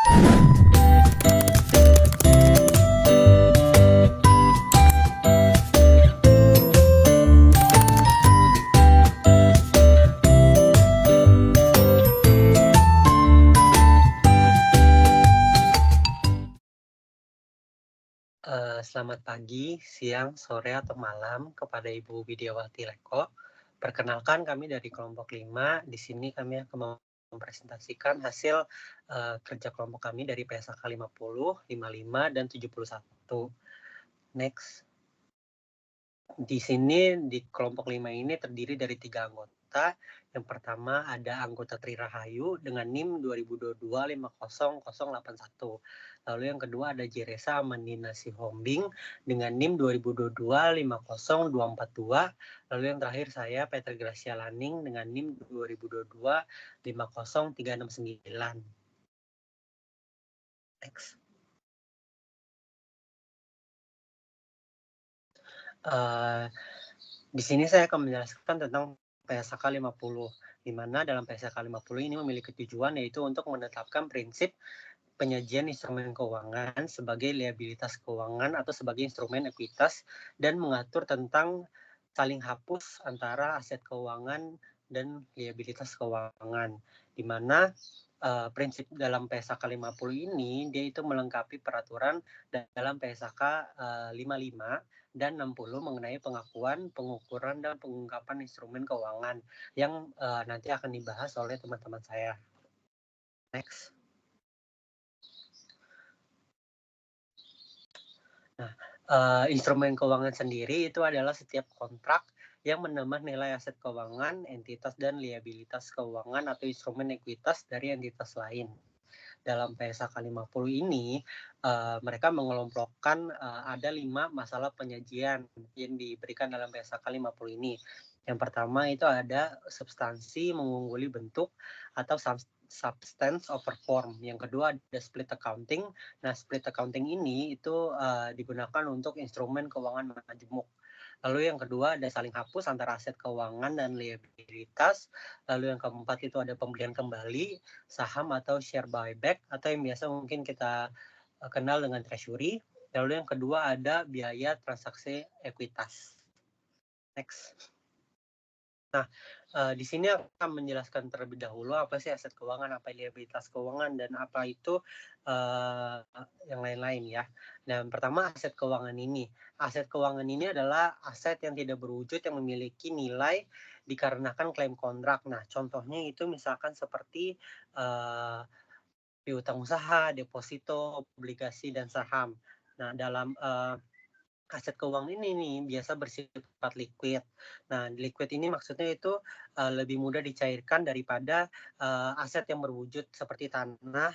Selamat pagi, siang, sore, atau malam kepada Ibu Widiawati Leko. Perkenalkan kami dari kelompok 5. Di sini kami akan mempresentasikan hasil kerja kelompok kami dari PSAK 50, 55, dan 71. Next. Di sini di kelompok 5 ini terdiri dari 3 anggota. Yang pertama ada anggota Tri Rahayu dengan NIM 2022-50081. Lalu yang kedua ada Jeresa Amandina Sihombing dengan NIM 2022-50242. Lalu yang terakhir saya Petra Gracia Laning dengan NIM 2022-50369. Next. Di sini saya akan menjelaskan tentang PSAK 50, di mana dalam PSAK 50 ini memiliki tujuan yaitu untuk menetapkan prinsip penyajian instrumen keuangan sebagai liabilitas keuangan atau sebagai instrumen ekuitas dan mengatur tentang saling hapus antara aset keuangan dan liabilitas keuangan, di mana prinsip dalam PSAK 50 ini dia itu melengkapi peraturan dalam PSAK 55 dan 60 mengenai pengakuan, pengukuran, dan pengungkapan instrumen keuangan yang nanti akan dibahas oleh teman-teman saya. Next. Nah, instrumen keuangan sendiri itu adalah setiap kontrak yang menambah nilai aset keuangan, entitas, dan liabilitas keuangan atau instrumen ekuitas dari entitas lain. Dalam PSAK 50 ini, mereka mengelompokkan ada 5 masalah penyajian yang diberikan dalam PSAK 50 ini. Yang pertama itu ada substansi mengungguli bentuk atau substance over form. Yang kedua ada split accounting. Nah, split accounting ini itu digunakan untuk instrumen keuangan majemuk. Lalu yang kedua ada saling hapus antara aset keuangan dan liabilitas. Lalu yang keempat itu ada pembelian kembali, saham atau share buyback atau yang biasa mungkin kita kenal dengan treasury. Lalu yang kedua ada biaya transaksi ekuitas. Next. Nah, di sini akan menjelaskan terlebih dahulu apa sih aset keuangan, apa liabilitas keuangan, dan apa itu yang lain-lain ya. Dan pertama aset keuangan ini. Aset keuangan ini adalah aset yang tidak berwujud yang memiliki nilai dikarenakan klaim kontrak. Nah, contohnya itu misalkan seperti piutang usaha, deposito, obligasi, dan saham. Nah, dalam aset keuangan ini nih biasa bersifat liquid. Nah, liquid ini maksudnya itu lebih mudah dicairkan daripada aset yang berwujud seperti tanah,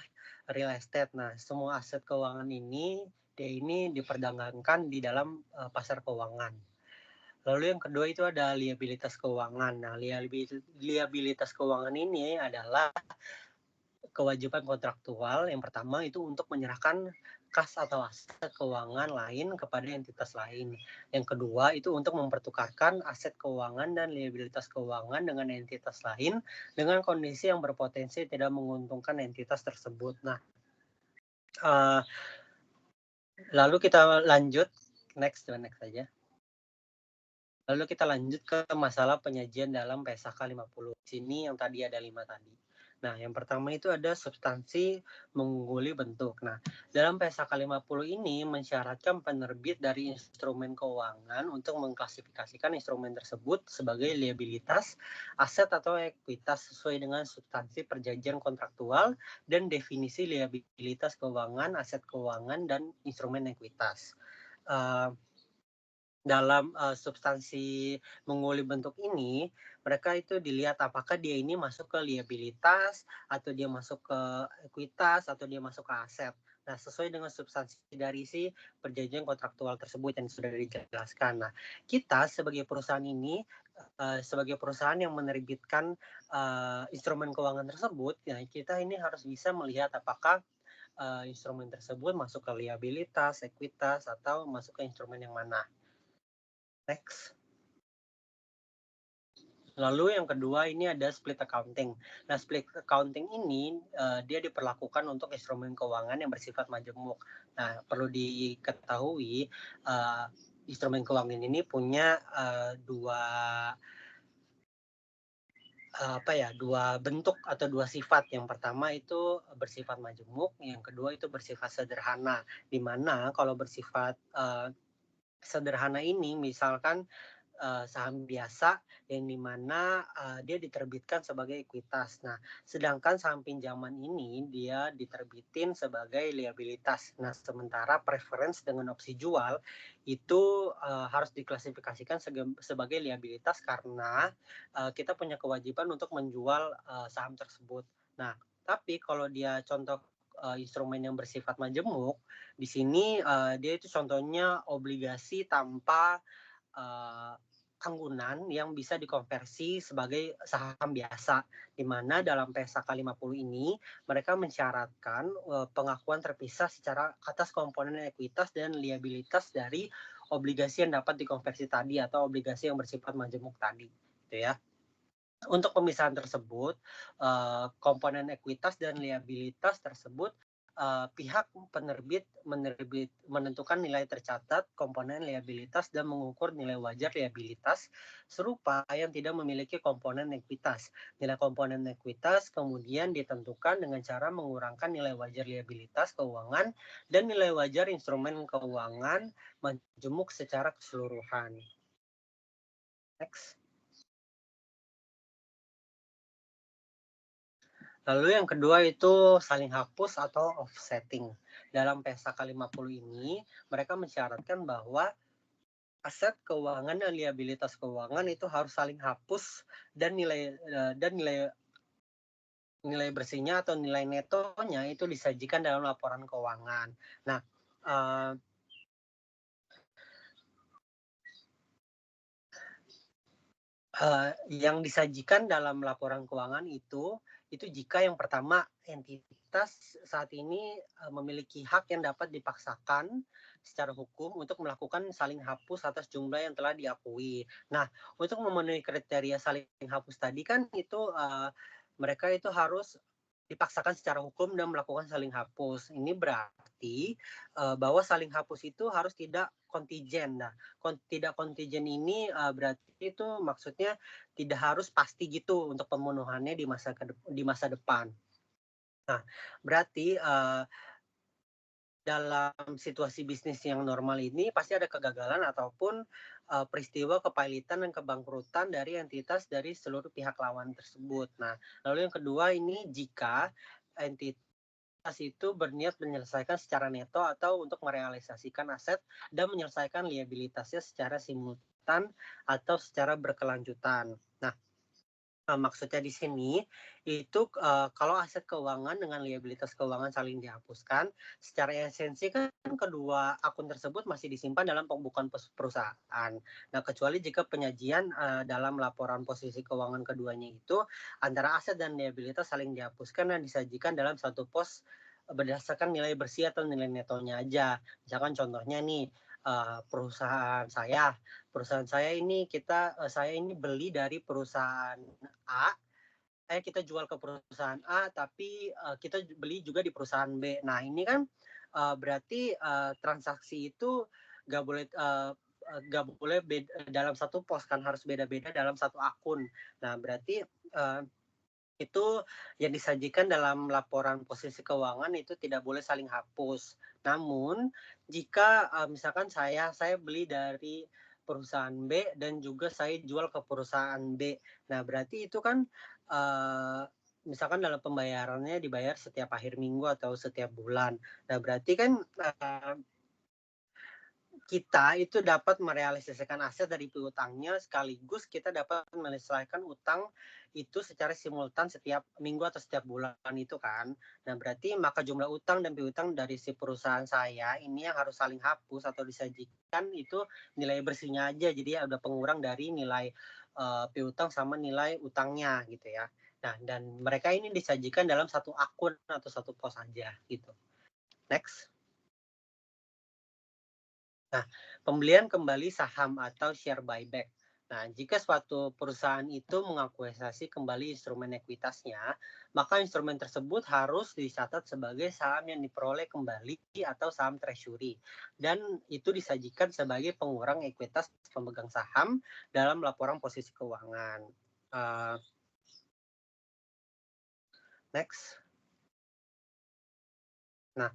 real estate. Nah, semua aset keuangan ini dia ini diperdagangkan di dalam pasar keuangan. Lalu yang kedua itu ada liabilitas keuangan. Nah, liabilitas keuangan ini adalah kewajiban kontraktual. Yang pertama itu untuk menyerahkan kas atau aset keuangan lain kepada entitas lain. Yang kedua itu untuk mempertukarkan aset keuangan dan liabilitas keuangan dengan entitas lain dengan kondisi yang berpotensi tidak menguntungkan entitas tersebut. Nah, lalu kita lanjut next saja. Lalu kita lanjut ke masalah penyajian dalam PSAK 50. Sini yang tadi ada 5 tadi. Nah, yang pertama itu ada substansi mengungguli bentuk. Nah, dalam PSAK 50 ini mensyaratkan penerbit dari instrumen keuangan untuk mengklasifikasikan instrumen tersebut sebagai liabilitas, aset atau ekuitas sesuai dengan substansi perjanjian kontraktual dan definisi liabilitas keuangan, aset keuangan, dan instrumen ekuitas. Dalam substansi mengungguli bentuk ini, mereka itu dilihat apakah dia ini masuk ke liabilitas, atau dia masuk ke ekuitas, atau dia masuk ke aset. Nah, sesuai dengan substansi dari si perjanjian kontraktual tersebut yang sudah dijelaskan. Nah, kita sebagai perusahaan ini, sebagai perusahaan yang menerbitkan instrumen keuangan tersebut, ya kita ini harus bisa melihat apakah instrumen tersebut masuk ke liabilitas, ekuitas, atau masuk ke instrumen yang mana. Next. Lalu yang kedua ini ada split accounting. Nah, split accounting ini dia diperlakukan untuk instrumen keuangan yang bersifat majemuk. Nah, perlu diketahui instrumen keuangan ini punya dua bentuk atau dua sifat. Yang pertama itu bersifat majemuk, yang kedua itu bersifat sederhana. Di mana kalau bersifat sederhana ini misalkan saham biasa yang dimana dia diterbitkan sebagai ekuitas. Nah, sedangkan saham pinjaman ini dia diterbitin sebagai liabilitas. Nah, sementara preference dengan opsi jual itu harus diklasifikasikan sebagai liabilitas karena kita punya kewajiban untuk menjual saham tersebut. Nah, tapi kalau dia contoh instrumen yang bersifat majemuk, di sini dia itu contohnya obligasi tanpa anggunan yang bisa dikonversi sebagai saham biasa, di mana dalam PSAK 50 ini mereka mensyaratkan pengakuan terpisah secara atas komponen ekuitas dan liabilitas dari obligasi yang dapat dikonversi tadi atau obligasi yang bersifat majemuk tadi, gitu ya. Untuk pemisahan tersebut, komponen ekuitas dan liabilitas tersebut pihak penerbit menentukan nilai tercatat komponen liabilitas dan mengukur nilai wajar liabilitas serupa yang tidak memiliki komponen ekuitas. Nilai komponen ekuitas kemudian ditentukan dengan cara mengurangkan nilai wajar liabilitas keuangan dan nilai wajar instrumen keuangan majemuk secara keseluruhan. Next. Lalu yang kedua itu saling hapus atau offsetting. Dalam PSAK 50 ini, mereka mensyaratkan bahwa aset keuangan dan liabilitas keuangan itu harus saling hapus dan nilai bersihnya atau nilai netonya itu disajikan dalam laporan keuangan. Nah, yang disajikan dalam laporan keuangan itu jika yang pertama entitas saat ini memiliki hak yang dapat dipaksakan secara hukum untuk melakukan saling hapus atas jumlah yang telah diakui. Nah, untuk memenuhi kriteria saling hapus tadi kan itu mereka itu harus dipaksakan secara hukum dan melakukan saling hapus. Ini berarti bahwa saling hapus itu harus tidak kontingen. Nah, tidak kontingen ini berarti itu maksudnya tidak harus pasti gitu untuk pemenuhannya di masa depan. Nah, berarti dalam situasi bisnis yang normal ini pasti ada kegagalan ataupun peristiwa kepailitan dan kebangkrutan dari entitas dari seluruh pihak lawan tersebut. Nah, lalu yang kedua ini jika entitas itu berniat menyelesaikan secara neto atau untuk merealisasikan aset dan menyelesaikan liabilitasnya secara simultan atau secara berkelanjutan. Nah, maksudnya di sini itu kalau aset keuangan dengan liabilitas keuangan saling dihapuskan, secara esensi kan kedua akun tersebut masih disimpan dalam pembukuan perusahaan. Nah, kecuali jika penyajian dalam laporan posisi keuangan keduanya itu antara aset dan liabilitas saling dihapuskan dan disajikan dalam satu pos berdasarkan nilai bersih atau nilai netonya aja. Misalkan contohnya nih perusahaan saya ini saya ini beli dari perusahaan A, kita jual ke perusahaan A, tapi kita beli juga di perusahaan B. Nah, ini kan berarti transaksi itu nggak boleh dalam satu pos kan, harus beda-beda dalam satu akun. Nah, berarti itu yang disajikan dalam laporan posisi keuangan itu tidak boleh saling hapus. Namun jika misalkan saya beli dari perusahaan B dan juga saya jual ke perusahaan B. Nah, berarti itu kan misalkan dalam pembayarannya dibayar setiap akhir minggu atau setiap bulan. Nah, berarti kan kita itu dapat merealisasikan aset dari piutangnya sekaligus kita dapat menyelesaikan utang itu secara simultan setiap minggu atau setiap bulan itu kan. Nah, berarti maka jumlah utang dan piutang dari si perusahaan saya ini yang harus saling hapus atau disajikan itu nilai bersihnya aja. Jadi ada pengurang dari nilai piutang sama nilai utangnya gitu ya. Nah, dan mereka ini disajikan dalam satu akun atau satu pos aja gitu. Next. Nah, pembelian kembali saham atau share buyback. Nah, jika suatu perusahaan itu mengakuisisi kembali instrumen ekuitasnya, maka instrumen tersebut harus dicatat sebagai saham yang diperoleh kembali atau saham treasury. Dan itu disajikan sebagai pengurang ekuitas pemegang saham dalam laporan posisi keuangan. Next. Nah,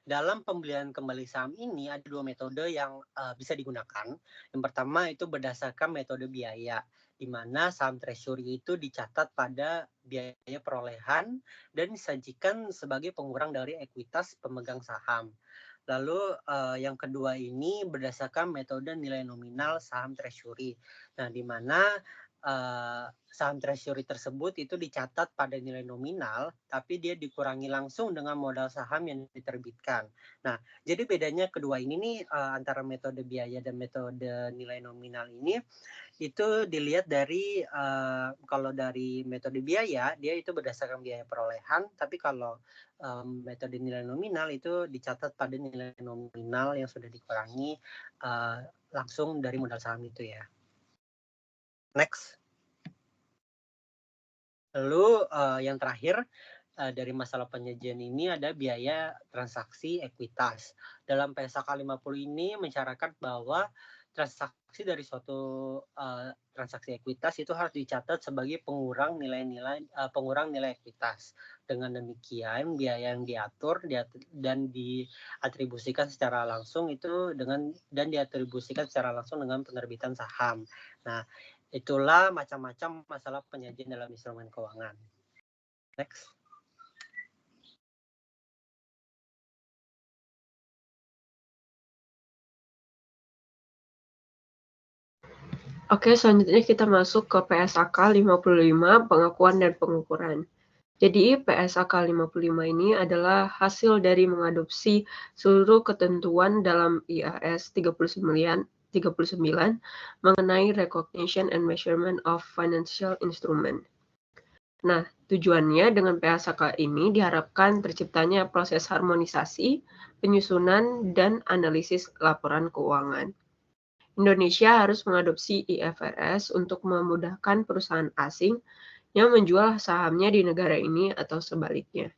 dalam pembelian kembali saham ini ada 2 metode yang bisa digunakan. Yang pertama itu berdasarkan metode biaya, di mana saham treasury itu dicatat pada biaya perolehan dan disajikan sebagai pengurang dari ekuitas pemegang saham. Lalu yang kedua ini berdasarkan metode nilai nominal saham treasury. Nah, di mana saham treasury tersebut itu dicatat pada nilai nominal, tapi dia dikurangi langsung dengan modal saham yang diterbitkan. Nah, jadi bedanya kedua ini nih antara metode biaya dan metode nilai nominal ini itu dilihat dari kalau dari metode biaya dia itu berdasarkan biaya perolehan, tapi kalau metode nilai nominal itu dicatat pada nilai nominal yang sudah dikurangi langsung dari modal saham itu ya. Next. Lalu yang terakhir dari masalah penyajian ini ada biaya transaksi ekuitas. Dalam PSAK 50 ini mencaratkan bahwa transaksi dari suatu transaksi ekuitas itu harus dicatat sebagai pengurang nilai ekuitas. Dengan demikian biaya yang diatur dan diatribusikan secara langsung itu diatribusikan secara langsung dengan penerbitan saham. Nah, itulah macam-macam masalah penyajian dalam instrumen keuangan. Next. Oke, selanjutnya kita masuk ke PSAK 55, pengakuan dan pengukuran. Jadi, PSAK 55 ini adalah hasil dari mengadopsi seluruh ketentuan dalam IAS 39 mengenai Recognition and Measurement of Financial Instrument. Nah, tujuannya dengan PSAK ini diharapkan terciptanya proses harmonisasi, penyusunan, dan analisis laporan keuangan. Indonesia harus mengadopsi IFRS untuk memudahkan perusahaan asing yang menjual sahamnya di negara ini atau sebaliknya.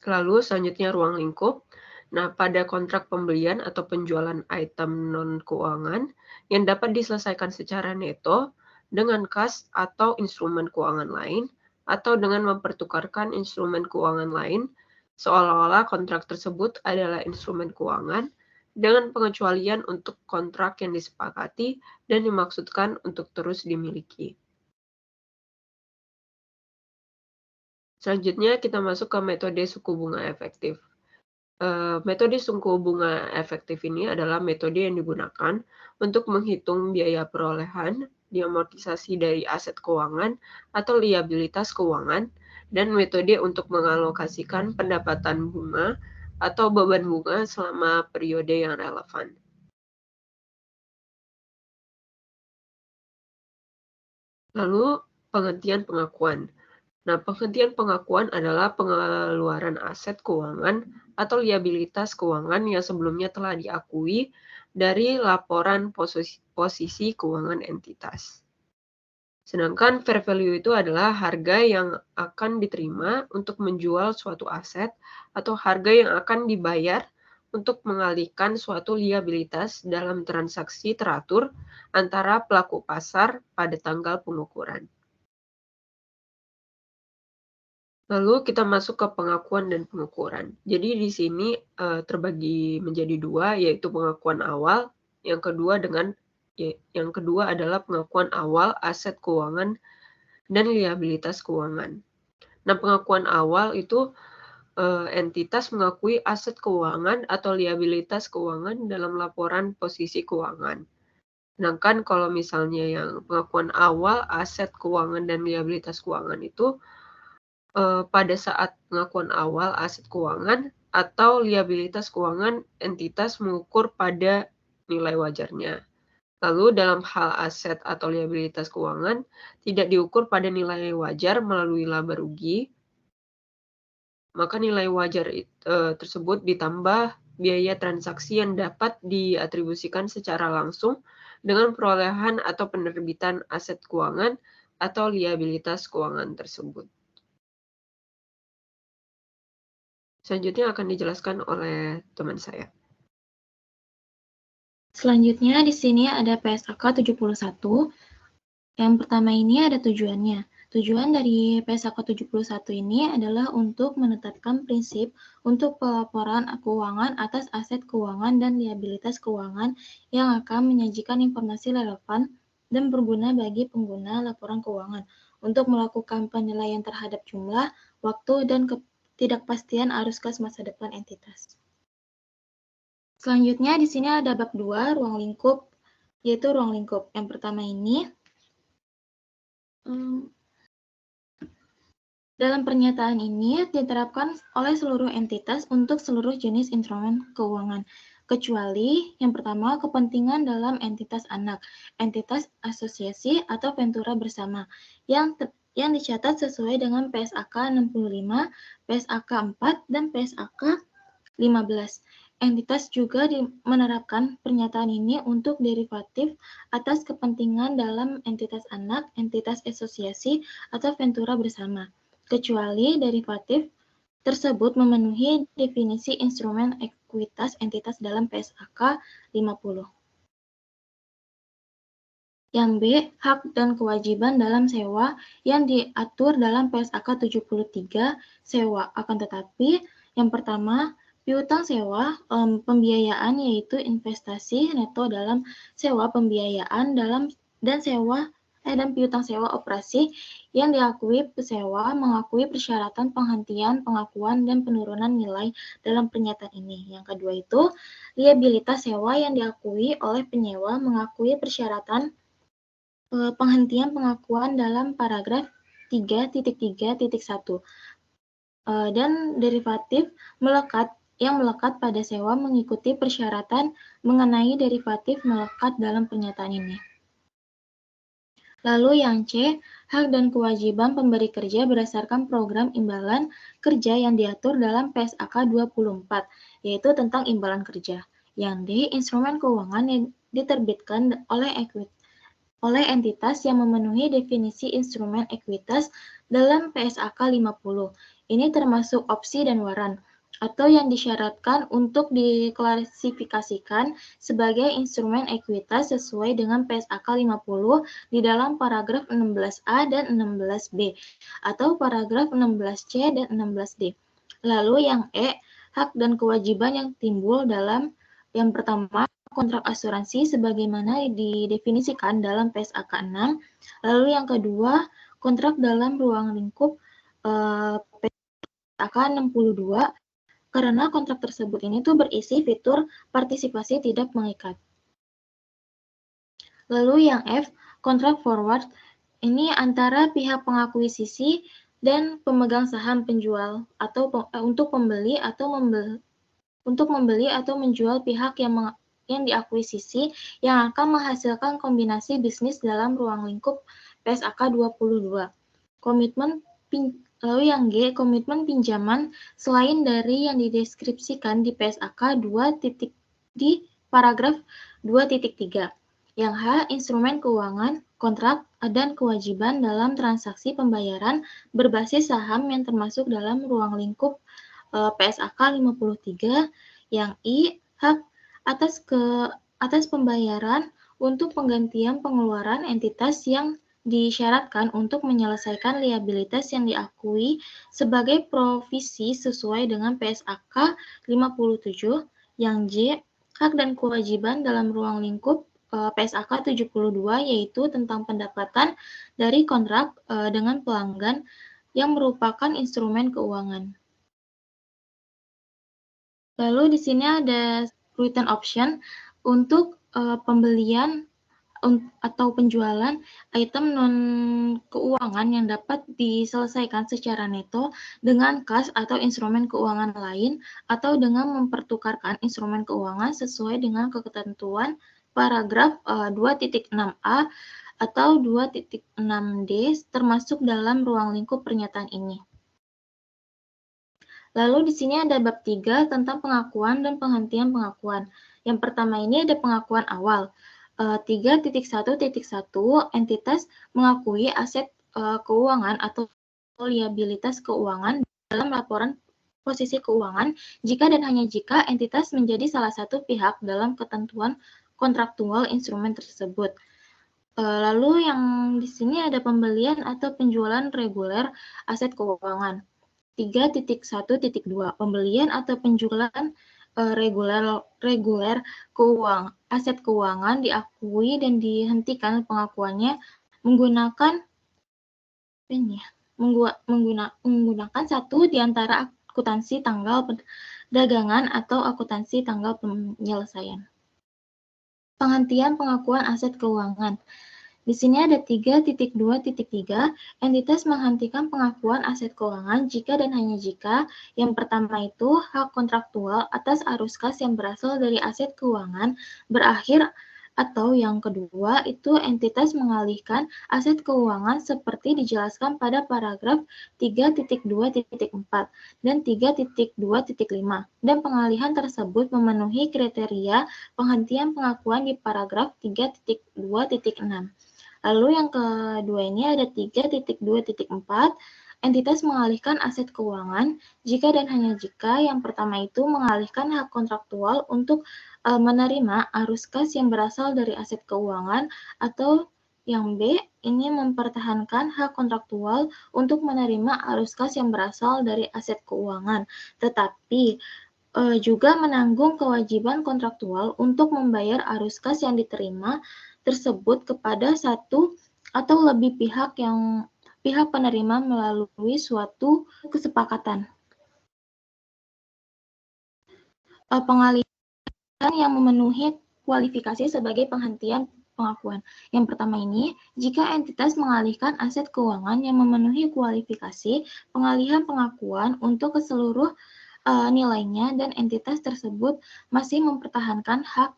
Lalu selanjutnya ruang lingkup. Nah, pada kontrak pembelian atau penjualan item non-keuangan yang dapat diselesaikan secara neto dengan kas atau instrumen keuangan lain, atau dengan mempertukarkan instrumen keuangan lain, seolah-olah kontrak tersebut adalah instrumen keuangan, dengan pengecualian untuk kontrak yang disepakati dan dimaksudkan untuk terus dimiliki. Selanjutnya kita masuk ke metode suku bunga efektif. Metode suku bunga efektif ini adalah metode yang digunakan untuk menghitung biaya perolehan, diamortisasi dari aset keuangan atau liabilitas keuangan, dan metode untuk mengalokasikan pendapatan bunga atau beban bunga selama periode yang relevan. Lalu penghentian pengakuan. Nah, penghentian pengakuan adalah pengeluaran aset keuangan atau liabilitas keuangan yang sebelumnya telah diakui dari laporan posisi keuangan entitas. Sedangkan fair value itu adalah harga yang akan diterima untuk menjual suatu aset atau harga yang akan dibayar untuk mengalihkan suatu liabilitas dalam transaksi teratur antara pelaku pasar pada tanggal pengukuran. Lalu kita masuk ke pengakuan dan pengukuran. Jadi di sini terbagi menjadi dua, yaitu pengakuan awal, yang kedua adalah pengakuan awal aset keuangan dan liabilitas keuangan. Nah, pengakuan awal itu entitas mengakui aset keuangan atau liabilitas keuangan dalam laporan posisi keuangan. Sedangkan kalau misalnya yang pengakuan awal aset keuangan dan liabilitas keuangan itu pada saat pengakuan awal aset keuangan atau liabilitas keuangan entitas mengukur pada nilai wajarnya. Lalu dalam hal aset atau liabilitas keuangan tidak diukur pada nilai wajar melalui laba rugi, maka nilai wajar tersebut ditambah biaya transaksi yang dapat diatribusikan secara langsung dengan perolehan atau penerbitan aset keuangan atau liabilitas keuangan tersebut. Selanjutnya akan dijelaskan oleh teman saya. Selanjutnya di sini ada PSAK 71. Yang pertama ini ada tujuannya. Tujuan dari PSAK 71 ini adalah untuk menetapkan prinsip untuk pelaporan keuangan atas aset keuangan dan liabilitas keuangan yang akan menyajikan informasi relevan dan berguna bagi pengguna laporan keuangan untuk melakukan penilaian terhadap jumlah, waktu, dan ketidakpastian arus kas masa depan entitas. Selanjutnya di sini ada bab 2, ruang lingkup, yaitu ruang lingkup. Yang pertama ini dalam pernyataan ini diterapkan oleh seluruh entitas untuk seluruh jenis instrumen keuangan, kecuali yang pertama kepentingan dalam entitas anak, entitas asosiasi atau ventura bersama, yang dicatat sesuai dengan PSAK 65, PSAK 4, dan PSAK 15. Entitas juga menerapkan pernyataan ini untuk derivatif atas kepentingan dalam entitas anak, entitas asosiasi, atau ventura bersama, kecuali derivatif tersebut memenuhi definisi instrumen ekuitas entitas dalam PSAK 50. Yang B, hak dan kewajiban dalam sewa yang diatur dalam PSAK 73 sewa. Akan tetapi, yang pertama, piutang sewa pembiayaan yaitu investasi neto dalam sewa pembiayaan dan piutang sewa operasi yang diakui pesewa mengakui persyaratan penghentian, pengakuan, dan penurunan nilai dalam pernyataan ini. Yang kedua itu, liabilitas sewa yang diakui oleh penyewa mengakui persyaratan penghentian pengakuan dalam paragraf 3.3.1 dan derivatif yang melekat pada sewa mengikuti persyaratan mengenai derivatif melekat dalam pernyataan ini. Lalu yang C, hak dan kewajiban pemberi kerja berdasarkan program imbalan kerja yang diatur dalam PSAK 24, yaitu tentang imbalan kerja. Yang D, instrumen keuangan yang diterbitkan oleh entitas yang memenuhi definisi instrumen ekuitas dalam PSAK 50. Ini termasuk opsi dan waran, atau yang disyaratkan untuk diklasifikasikan sebagai instrumen ekuitas sesuai dengan PSAK 50 di dalam paragraf 16A dan 16B, atau paragraf 16C dan 16D. Lalu yang E, hak dan kewajiban yang timbul dalam yang pertama, kontrak asuransi sebagaimana didefinisikan dalam PSAK 6. Lalu yang kedua, kontrak dalam ruang lingkup PSAK 62, karena kontrak tersebut ini tuh berisi fitur partisipasi tidak mengikat. Lalu yang F, kontrak forward, ini antara pihak pengakuisisi dan pemegang saham penjual atau untuk membeli atau menjual pihak yang diakuisisi yang akan menghasilkan kombinasi bisnis dalam ruang lingkup PSAK 22. Lalu yang G, komitmen pinjaman selain dari yang dideskripsikan di PSAK 2 di paragraf 2.3. Yang H, instrumen keuangan, kontrak, dan kewajiban dalam transaksi pembayaran berbasis saham yang termasuk dalam ruang lingkup PSAK 53. Yang I, hak atas pembayaran untuk penggantian pengeluaran entitas yang disyaratkan untuk menyelesaikan liabilitas yang diakui sebagai provisi sesuai dengan PSAK 57. Yang J, hak dan kewajiban dalam ruang lingkup PSAK 72, yaitu tentang pendapatan dari kontrak dengan pelanggan yang merupakan instrumen keuangan. Lalu di sini ada return option untuk pembelian atau penjualan item non-keuangan yang dapat diselesaikan secara neto dengan kas atau instrumen keuangan lain atau dengan mempertukarkan instrumen keuangan sesuai dengan ketentuan paragraf 2.6a atau 2.6d termasuk dalam ruang lingkup pernyataan ini. Lalu di sini ada bab 3 tentang pengakuan dan penghentian pengakuan. Yang pertama ini ada pengakuan awal. 3.1.1 entitas mengakui aset keuangan atau liabilitas keuangan dalam laporan posisi keuangan jika dan hanya jika entitas menjadi salah satu pihak dalam ketentuan kontraktual instrumen tersebut. Lalu yang di sini ada pembelian atau penjualan reguler aset keuangan. 3.1.2 pembelian atau penjualan reguler aset keuangan diakui dan dihentikan pengakuannya menggunakan satu di antara akuntansi tanggal perdagangan atau akuntansi tanggal penyelesaian. Penghentian pengakuan aset keuangan. Di sini ada 3.2.3, entitas menghentikan pengakuan aset keuangan jika dan hanya jika yang pertama itu hak kontraktual atas arus kas yang berasal dari aset keuangan berakhir atau yang kedua itu entitas mengalihkan aset keuangan seperti dijelaskan pada paragraf 3.2.4 dan 3.2.5 dan pengalihan tersebut memenuhi kriteria penghentian pengakuan di paragraf 3.2.6. Lalu yang kedua ini ada 3.2.4, entitas mengalihkan aset keuangan jika dan hanya jika yang pertama itu mengalihkan hak kontraktual untuk menerima arus kas yang berasal dari aset keuangan atau yang B ini mempertahankan hak kontraktual untuk menerima arus kas yang berasal dari aset keuangan, tetapi juga menanggung kewajiban kontraktual untuk membayar arus kas yang diterima tersebut kepada satu atau lebih pihak penerima melalui suatu kesepakatan. Pengalihan yang memenuhi kualifikasi sebagai penghentian pengakuan. Yang pertama ini, jika entitas mengalihkan aset keuangan yang memenuhi kualifikasi pengalihan pengakuan untuk keseluruh nilainya dan entitas tersebut masih mempertahankan hak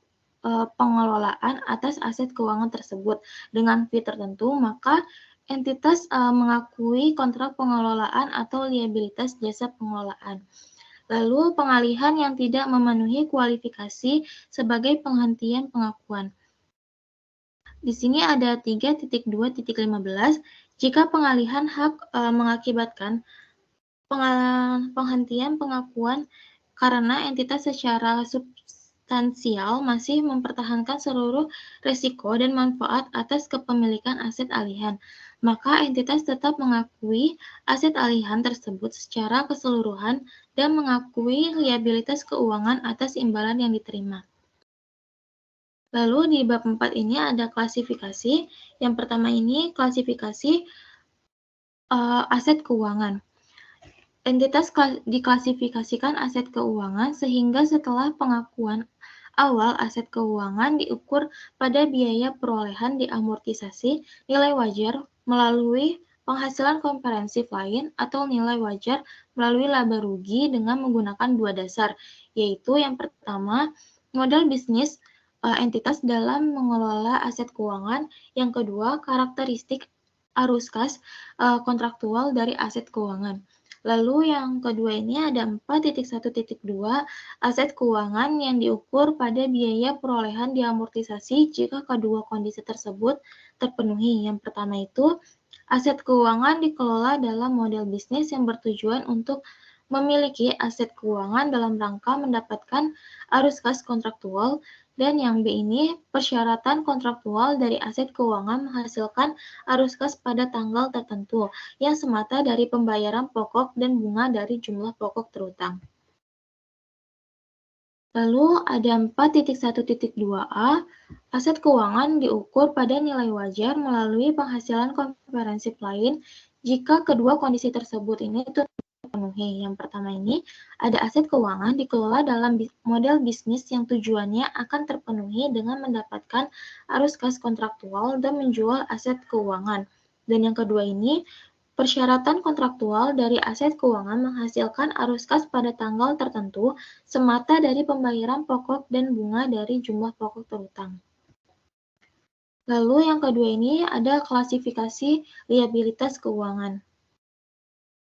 pengelolaan atas aset keuangan tersebut dengan fee tertentu, maka entitas mengakui kontrak pengelolaan atau liabilitas jasa pengelolaan. Lalu pengalihan yang tidak memenuhi kualifikasi sebagai penghentian pengakuan. Di sini ada 3.2.15, jika pengalihan hak mengakibatkan penghentian pengakuan karena entitas secara substansial masih mempertahankan seluruh risiko dan manfaat atas kepemilikan aset alihan, maka entitas tetap mengakui aset alihan tersebut secara keseluruhan dan mengakui liabilitas keuangan atas imbalan yang diterima. Lalu di bab 4 ini ada klasifikasi. Yang pertama ini klasifikasi aset keuangan. Entitas diklasifikasikan aset keuangan sehingga setelah pengakuan awal aset keuangan diukur pada biaya perolehan diamortisasi nilai wajar melalui penghasilan komprehensif lain atau nilai wajar melalui laba rugi dengan menggunakan dua dasar, yaitu yang pertama modal bisnis entitas dalam mengelola aset keuangan, yang kedua karakteristik arus kas kontraktual dari aset keuangan. Lalu yang kedua ini ada 4.1.2 aset keuangan yang diukur pada biaya perolehan diamortisasi jika kedua kondisi tersebut terpenuhi. Yang pertama itu aset keuangan dikelola dalam model bisnis yang bertujuan untuk memiliki aset keuangan dalam rangka mendapatkan arus kas kontraktual. Dan yang B ini persyaratan kontraktual dari aset keuangan menghasilkan arus kas pada tanggal tertentu yang semata dari pembayaran pokok dan bunga dari jumlah pokok terutang. Lalu ada 4.1.2a, aset keuangan diukur pada nilai wajar melalui penghasilan komprehensif lain jika kedua kondisi tersebut ini terpenuhi. Yang pertama ini ada aset keuangan dikelola dalam model bisnis yang tujuannya akan terpenuhi dengan mendapatkan arus kas kontraktual dan menjual aset keuangan. Dan yang kedua ini persyaratan kontraktual dari aset keuangan menghasilkan arus kas pada tanggal tertentu semata dari pembayaran pokok dan bunga dari jumlah pokok terutang. Lalu yang kedua ini ada klasifikasi liabilitas keuangan.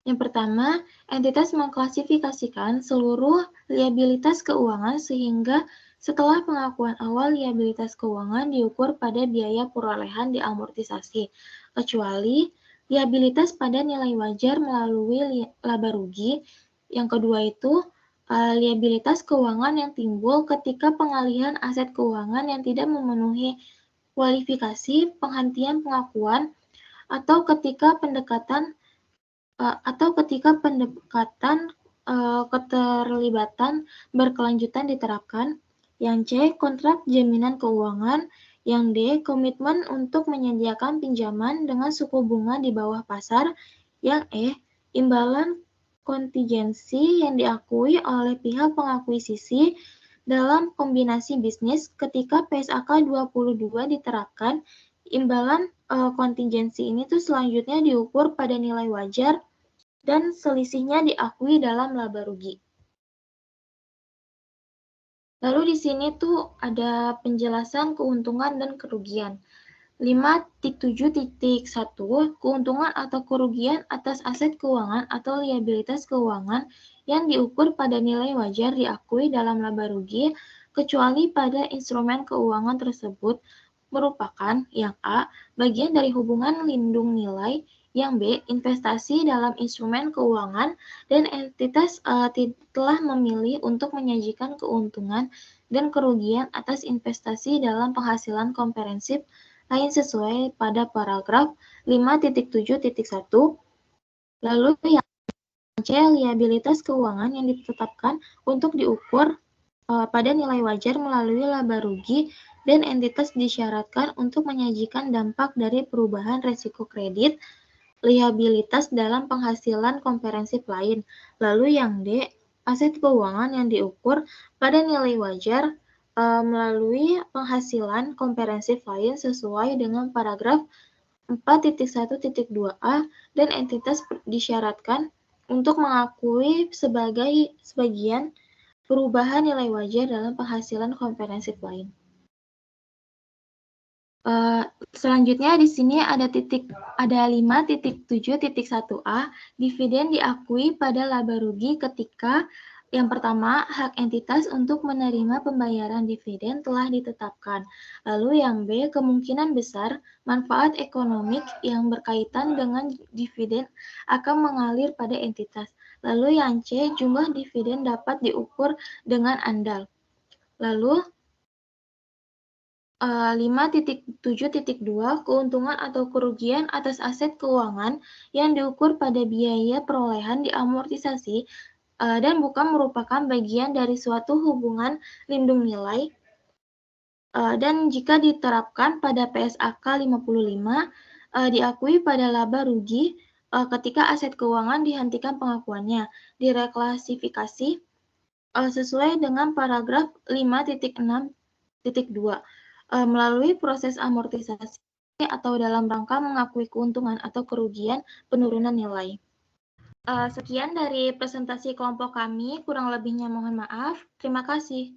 Yang pertama, entitas mengklasifikasikan seluruh liabilitas keuangan sehingga setelah pengakuan awal liabilitas keuangan diukur pada biaya perolehan diamortisasi, kecuali liabilitas pada nilai wajar melalui laba rugi. Yang kedua itu liabilitas keuangan yang timbul ketika pengalihan aset keuangan yang tidak memenuhi kualifikasi penghentian pengakuan atau ketika pendekatan keterlibatan berkelanjutan diterapkan. Yang C, kontrak jaminan keuangan. Yang D, komitmen untuk menyediakan pinjaman dengan suku bunga di bawah pasar. Yang E, imbalan kontingensi yang diakui oleh pihak pengakuisisi dalam kombinasi bisnis ketika PSAK 22 diterapkan. Imbalan kontingensi ini tuh selanjutnya diukur pada nilai wajar dan selisihnya diakui dalam laba rugi. Lalu di sini tuh ada penjelasan keuntungan dan kerugian. 5.7.1 keuntungan atau kerugian atas aset keuangan atau liabilitas keuangan yang diukur pada nilai wajar diakui dalam laba rugi kecuali pada instrumen keuangan tersebut merupakan yang A, bagian dari hubungan lindung nilai, yang B, investasi dalam instrumen keuangan dan entitas telah memilih untuk menyajikan keuntungan dan kerugian atas investasi dalam penghasilan komprehensif lain sesuai pada paragraf 5.7.1. Lalu yang C, liabilitas keuangan yang ditetapkan untuk diukur pada nilai wajar melalui laba rugi dan entitas disyaratkan untuk menyajikan dampak dari perubahan resiko kredit liabilitas dalam penghasilan komprehensif lain. Lalu yang D, aset keuangan yang diukur pada nilai wajar melalui penghasilan komprehensif lain sesuai dengan paragraf 4.1.2a dan entitas disyaratkan untuk mengakui sebagian perubahan nilai wajar dalam penghasilan komprehensif lain. Selanjutnya di sini ada 5.7.1a, dividen diakui pada laba rugi ketika yang pertama, hak entitas untuk menerima pembayaran dividen telah ditetapkan. Lalu yang B, kemungkinan besar manfaat ekonomik yang berkaitan dengan dividen akan mengalir pada entitas. Lalu yang C, jumlah dividen dapat diukur dengan andal. Lalu 5.7.2 keuntungan atau kerugian atas aset keuangan yang diukur pada biaya perolehan diamortisasi dan bukan merupakan bagian dari suatu hubungan lindung nilai dan jika diterapkan pada PSAK 55 diakui pada laba rugi ketika aset keuangan dihentikan pengakuannya, direklasifikasi sesuai dengan paragraf 5.6.2 melalui proses amortisasi atau dalam rangka mengakui keuntungan atau kerugian penurunan nilai. Sekian dari presentasi kelompok kami, kurang lebihnya mohon maaf. Terima kasih.